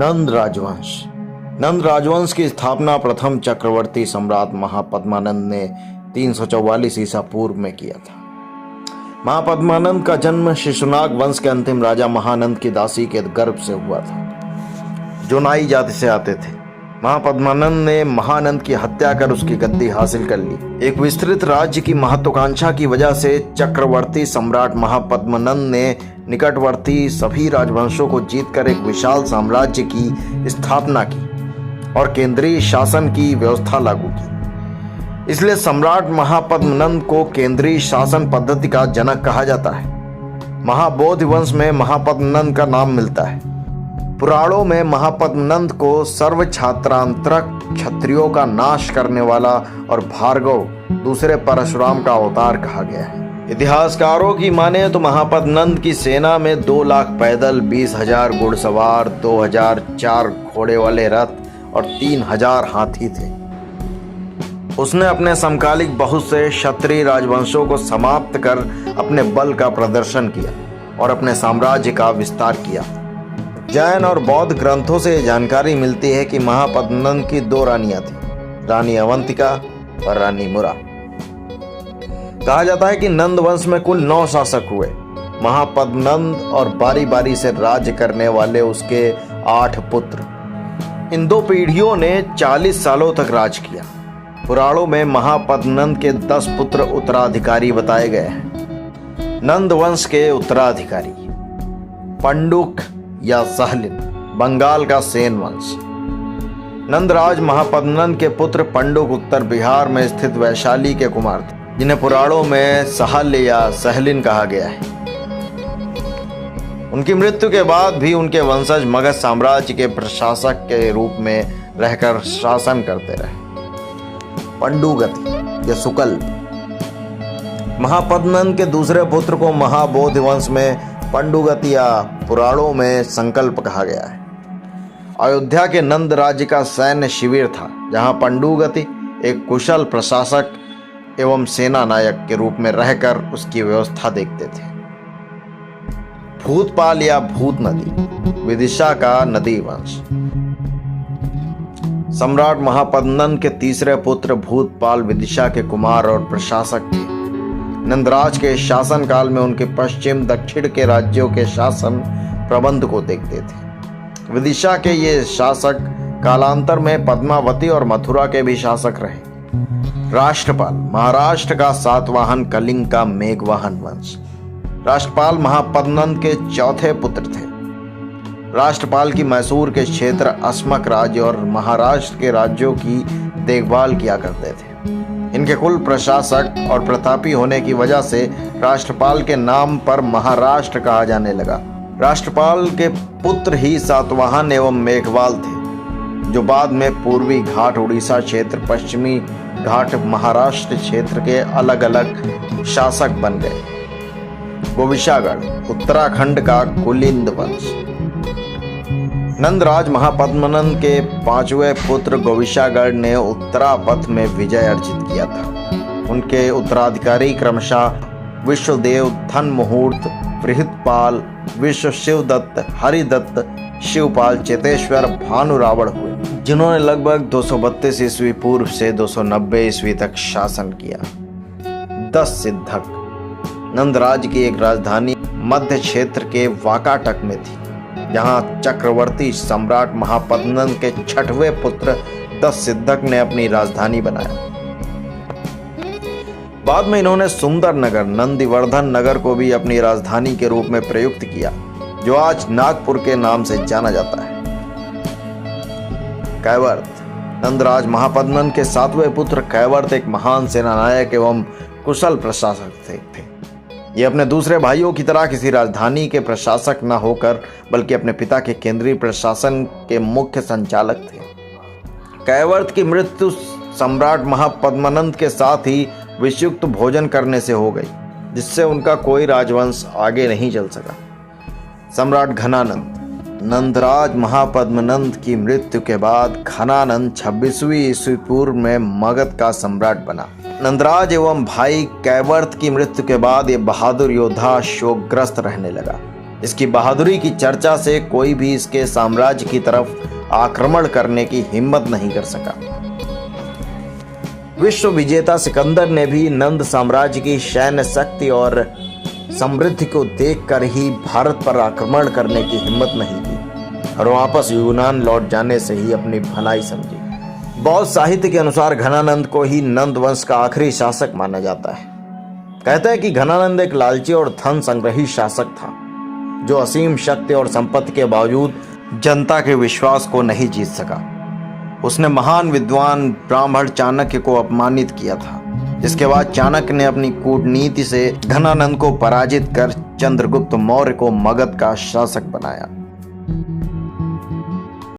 नंद राजवंश। नंद राजवंश की स्थापना प्रथम चक्रवर्ती सम्राट महापद्मानंद ने 344 ईसा पूर्व में किया था। महापद्मानंद का जन्म शिशुनाग वंश के अंतिम राजा महानंद की दासी के गर्भ से हुआ था, जो नाई जाति से आते थे। महापद्मानंद ने महानंद की हत्या कर उसकी गद्दी हासिल कर ली। एक विस्तृत राज्य की महत्वाकांक्षा की वजह से चक्रवर्ती सम्राट महापद्मानंद ने निकटवर्ती सभी राजवंशों को जीतकर एक विशाल साम्राज्य की स्थापना की और केंद्रीय शासन की व्यवस्था लागू की। इसलिए सम्राट महापद्मानंद को केंद्रीय शासन पद्धति का जनक कहा जाता है। महाबोधि वंश में महापद्मानंद का नाम मिलता है। पुराणों में महापद्मानंद को सर्व छात्रांतरक, क्षत्रियों का नाश करने वाला और भार्गव दूसरे परशुराम का अवतार कहा गया है। इतिहासकारों की माने तो महापद्मानंद की सेना में 2 लाख पैदल, 20,000 घुड़सवार, 2,004 घोड़े वाले रथ और 3,000 हाथी थे। उसने अपने समकालिक बहुत से क्षत्रिय राजवंशों को समाप्त कर अपने बल का प्रदर्शन किया और अपने साम्राज्य का विस्तार किया। जैन और बौद्ध ग्रंथों से जानकारी मिलती है कि महापद्मानंद की 2 रानियां थीं, रानी अवंतिका और रानी मुरा। कहा जाता है कि नंद वंश में कुल 9 शासक हुए। महापद्मानंद और बारी बारी से राज्य करने वाले उसके 8 पुत्र। इन 2 पीढ़ियों ने 40 सालों तक राज किया। पुराणों में महापद्मानंद के 10 पुत्र उत्तराधिकारी बताए गए हैं। नंद वंश के उत्तराधिकारी पंडुक या सहलिन, बंगाल का सेन वंश। नंदराज महापद्मानंद के पुत्र पंडुक उत्तर बिहार में स्थित वैशाली के कुमार थे, जिन्हें पुराणों में सहल या सहलिन कहा गया है। उनकी मृत्यु के बाद भी उनके वंशज मगध साम्राज्य के प्रशासक के रूप में रहकर शासन करते रहे। पंडुगति या सुकल। महापद्मानंद के दूसरे पुत्र को महाबोधि वंश में पंडुगति या पुराणों में संकल्प कहा गया है। अयोध्या के नंद राज्य का सैन्य शिविर था, जहां पंडुगति एक कुशल प्रशासक एवं सेना नायक के रूप में रहकर उसकी व्यवस्था देखते थे। भूतपाल या भूत नदी, विदिशा का नदी वंश। सम्राट महापद्मानंद के तीसरे पुत्र भूतपाल विदिशा के कुमार और प्रशासक थे। नंदराज के शासनकाल में उनके पश्चिम दक्षिण के राज्यों के शासन प्रबंध को देखते थे। विदिशा के ये शासक कालांतर में पद्मावती और मथुरा के भी शासक रहे। राष्ट्रपाल महाराष्ट्र का सातवाहन, कलिंग का मेघवाहन वंश। राष्ट्रपाल महापद्मानंद के 4थे पुत्र थे। राष्ट्रपाल की मैसूर के क्षेत्र अस्मक राज्य और महाराष्ट्र के राज्यों की देखभाल किया करते थे। इनके कुल प्रशासक और प्रतापी होने की वजह से राष्ट्रपाल के नाम पर महाराष्ट्र कहा जाने लगा। राष्ट्रपाल के पुत्र ही सातवाहन एवं मेघवाल थे, जो बाद में पूर्वी घाट उड़ीसा क्षेत्र, पश्चिमी घाट महाराष्ट्र क्षेत्र के अलग अलग शासक बन गए। गोविशागढ़ उत्तराखंड का कुलिंद वंश। नंदराज महापद्मानंद के 5वें पुत्र गोविशागढ़ ने उत्तरापथ में विजय अर्जित किया था। उनके उत्तराधिकारी क्रमशः विश्वदेव, धनमुहूर्त, बृहदपाल, विश्व शिवदत्त, हरिदत्त, शिवपाल, चेतेश्वर, भानु रावण हुए, जिन्होंने लगभग 232 ईस्वी पूर्व से 290 ईस्वी तक शासन किया। 10 सिद्धक। नंदराज की एक राजधानी मध्य क्षेत्र के वाकाटक में थी, जहां चक्रवर्ती सम्राट महापद्मानंद के 6वें पुत्र 10 सिद्धक ने अपनी राजधानी बनाया। बाद में इन्होंने सुंदर नगर, नंदीवर्धन नगर को भी अपनी राजधानी के रूप में प्रयुक्त किया, जो आज नागपुर के नाम से जाना जाता है। कैवर्त। नंदराज महापद्मानंद के 7वें पुत्र कैवर्त एक महान सेनानायक एवं कुशल प्रशासक थे। ये अपने दूसरे भाइयों की तरह किसी राजधानी के प्रशासक न होकर बल्कि अपने पिता के केंद्रीय प्रशासन के मुख्य संचालक थे। कैवर्त की मृत्यु सम्राट महापद्मानंद के साथ ही विषयुक्त भोजन करने से हो गई, जिससे उनका कोई राजवंश आगे नहीं चल सका। सम्राट घनानंद। नंदराज महापद्मानंद की मृत्यु के बाद घनानंद 26वीं ईस्वी पूर्व में मगध का सम्राट बना। नंदराज एवं भाई कैवर्त की मृत्यु के बाद ये बहादुर योद्धा शोकग्रस्त रहने लगा। इसकी बहादुरी की चर्चा से कोई भी इसके साम्राज्य की तरफ आक्रमण करने की हिम्मत नहीं कर सका। विश्व विजेता सिकंदर ने भी नंद साम्राज्य की सैन्य शक्ति और समृद्धि को देखकर ही भारत पर आक्रमण करने की हिम्मत नहीं की और वापस यूनान लौट जाने से ही अपनी भलाई समझी। बौद्ध साहित्य के अनुसार घनानंद को ही नंद वंश का आखिरी शासक माना जाता है। कहता है कि घनानंद एक लालची और धन संग्रही शासक था जो असीम शक्ति और संपत्ति के बावजूद जनता के विश्वास को नहीं जीत सका। उसने महान विद्वान ब्राह्मण चाणक्य को अपमानित किया था, जिसके बाद चाणक्य ने अपनी कूटनीति से घनानंद को पराजित कर चंद्रगुप्त मौर्य को मगध का शासक बनाया।